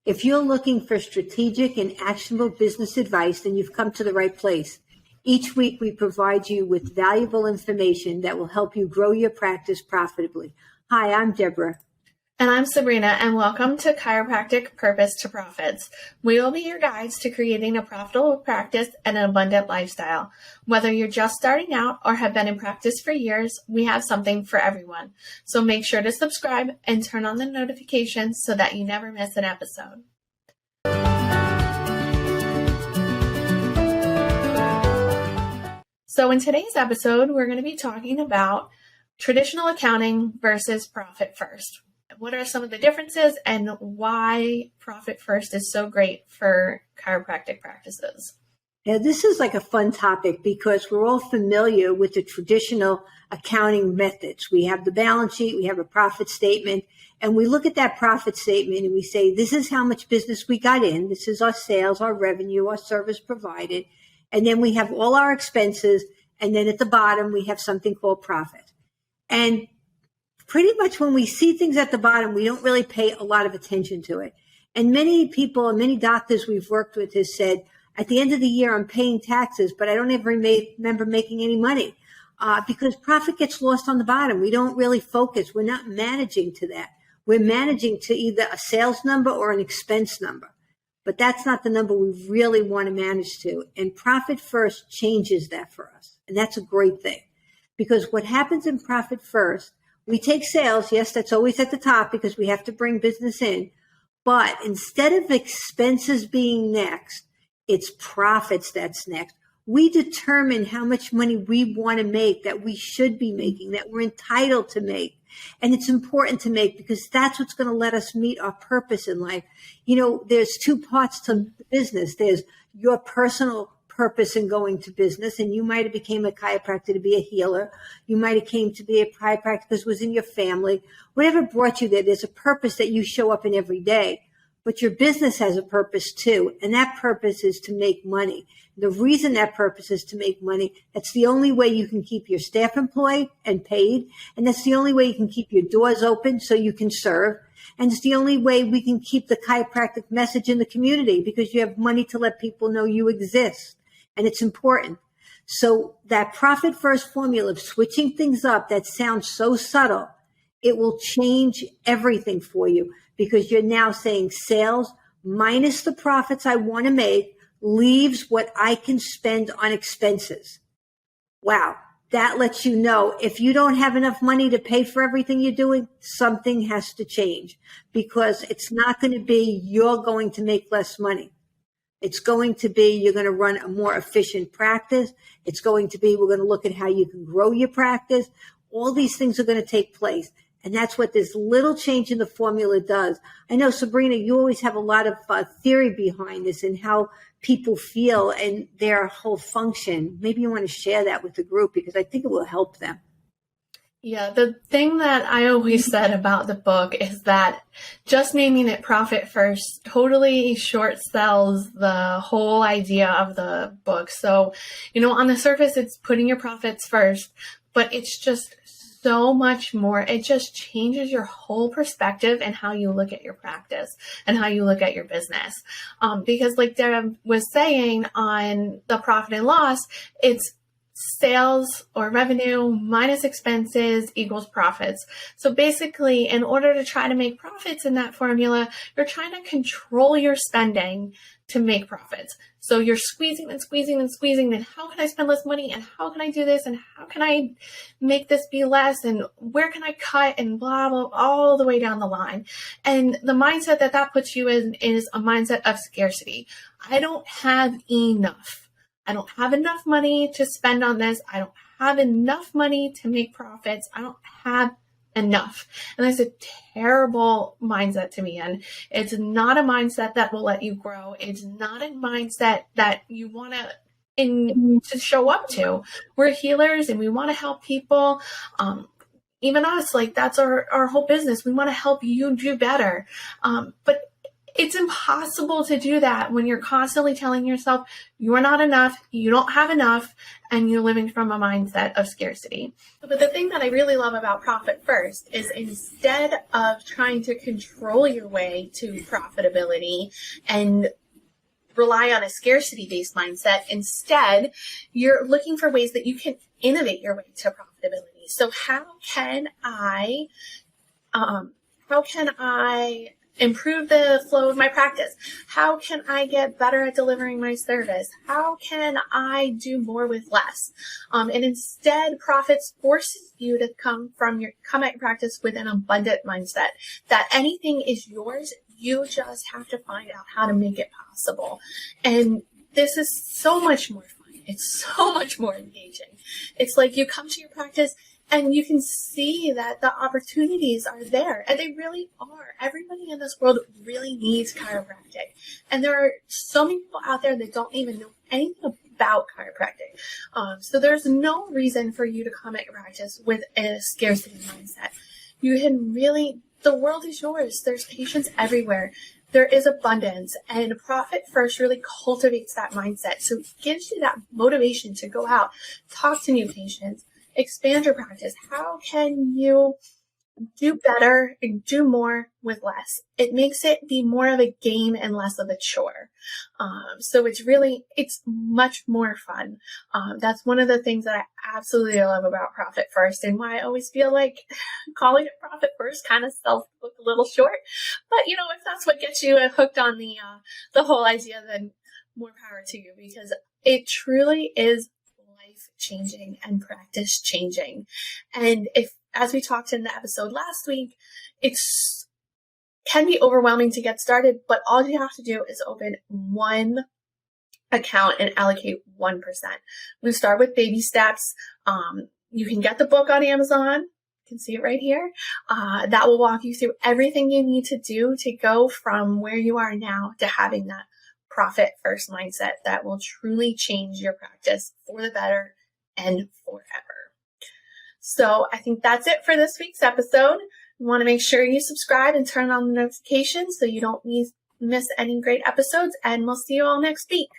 If you're looking for strategic and actionable business advice, then you've come to the right place. Each week, we provide you with valuable information that will help you grow your practice profitably. Hi, I'm Debra. And I'm Sabrina, and welcome to Chiropractic Purpose to Profits. We will be your guides to creating a profitable practice and an abundant lifestyle. Whether you're just starting out or have been in practice for years, we have something for everyone. So make sure to subscribe and turn on the notifications so that you never miss an episode. So in today's episode, we're going to be talking about traditional accounting versus Profit First. What are some of the differences and why Profit First is so great for chiropractic practices? Yeah, this is like a fun topic because we're all familiar with the traditional accounting methods. We have the balance sheet, we have a profit statement, and we look at that profit statement and we say, this is how much business we got in. This is our sales, our revenue, our service provided. And then we have all our expenses. And then at the bottom, we have something called profit. And pretty much when we see things at the bottom, we don't really pay a lot of attention to it. And many people and many doctors we've worked with has said, at the end of the year, I'm paying taxes, but I don't ever remember making any money because profit gets lost on the bottom. We don't really focus. We're not managing to that. We're managing to either a sales number or an expense number. But that's not the number we really want to manage to. And Profit First changes that for us. And that's a great thing because what happens in Profit First, we take sales. Yes, that's always at the top because we have to bring business in. But instead of expenses being next, it's profits that's next. We determine how much money we want to make, that we should be making, that we're entitled to make. And it's important to make because that's what's going to let us meet our purpose in life. You know, there's two parts to the business. There's your personal purpose in going to business, and you might have became a chiropractor to be a healer. You might have came to be a chiropractor because it was in your family. Whatever brought you there, there's a purpose that you show up in every day. But your business has a purpose too, and that purpose is to make money. The reason that purpose is to make money, that's the only way you can keep your staff employed and paid, and that's the only way you can keep your doors open so you can serve. And it's the only way we can keep the chiropractic message in the community because you have money to let people know you exist. And it's important. So that Profit First formula of switching things up that sounds so subtle, it will change everything for you because you're now saying sales minus the profits I want to make leaves what I can spend on expenses. Wow. That lets you know if you don't have enough money to pay for everything you're doing, something has to change because it's not going to be you're going to make less money. It's going to be you're going to run a more efficient practice. It's going to be we're going to look at how you can grow your practice. All these things are going to take place. And that's what this little change in the formula does. I know, Sabrina, you always have a lot of theory behind this and how people feel and their whole function. Maybe you want to share that with the group because I think it will help them. Yeah, the thing that I always said about the book is that just naming it Profit First totally short sells the whole idea of the book. So, you know, on the surface, it's putting your profits first, but it's just so much more. It just changes your whole perspective and how you look at your practice and how you look at your business. Because like Deb was saying on the profit and loss, it's sales or revenue minus expenses equals profits. So basically, in order to try to make profits in that formula, you're trying to control your spending to make profits. So you're squeezing and squeezing and squeezing. And how can I spend less money? And how can I do this? And how can I make this be less? And where can I cut? And blah, blah, all the way down the line. And the mindset that puts you in is a mindset of scarcity. I don't have enough. I don't have enough money to spend on this. I don't have enough money to make profits. I don't have enough. And that's a terrible mindset to be in. It's not a mindset that will let you grow. It's not a mindset that you want to show up to. We're healers and we want to help people. Even us, like that's our whole business. We want to help you do better. But It's impossible to do that when you're constantly telling yourself you're not enough, you don't have enough, and you're living from a mindset of scarcity. But the thing that I really love about Profit First is instead of trying to control your way to profitability and rely on a scarcity-based mindset, instead, you're looking for ways that you can innovate your way to profitability. So how can I improve the flow of my practice? How can I get better at delivering my service? How can I do more with less? And instead, Profits forces you to come at your practice with an abundant mindset that anything is yours. You just have to find out how to make it possible. And this is so much more fun. It's so much more engaging. It's like you come to your practice and you can see that the opportunities are there, and they really are. Everybody in this world really needs chiropractic. And there are so many people out there that don't even know anything about chiropractic. So there's no reason for you to come at your practice with a scarcity mindset. You can really, the world is yours. There's patients everywhere. There is abundance, and Profit First really cultivates that mindset. So it gives you that motivation to go out, talk to new patients, expand your practice. How can you do better and do more with less? It makes it be more of a game and less of a chore. So it's much more fun. That's one of the things that I absolutely love about Profit First, and why I always feel like calling it Profit First kind of sells the book a little short. But if that's what gets you hooked on the whole idea, then more power to you, because it truly is changing and practice changing. And as we talked in the episode last week, can be overwhelming to get started, but all you have to do is open one account and allocate 1%. We start with baby steps. You can get the book on Amazon. You can see it right here. That will walk you through everything you need to do to go from where you are now to having that Profit First mindset that will truly change your practice for the better and forever. So I think that's it for this week's episode. You want to make sure you subscribe and turn on the notifications so you don't miss any great episodes, and we'll see you all next week.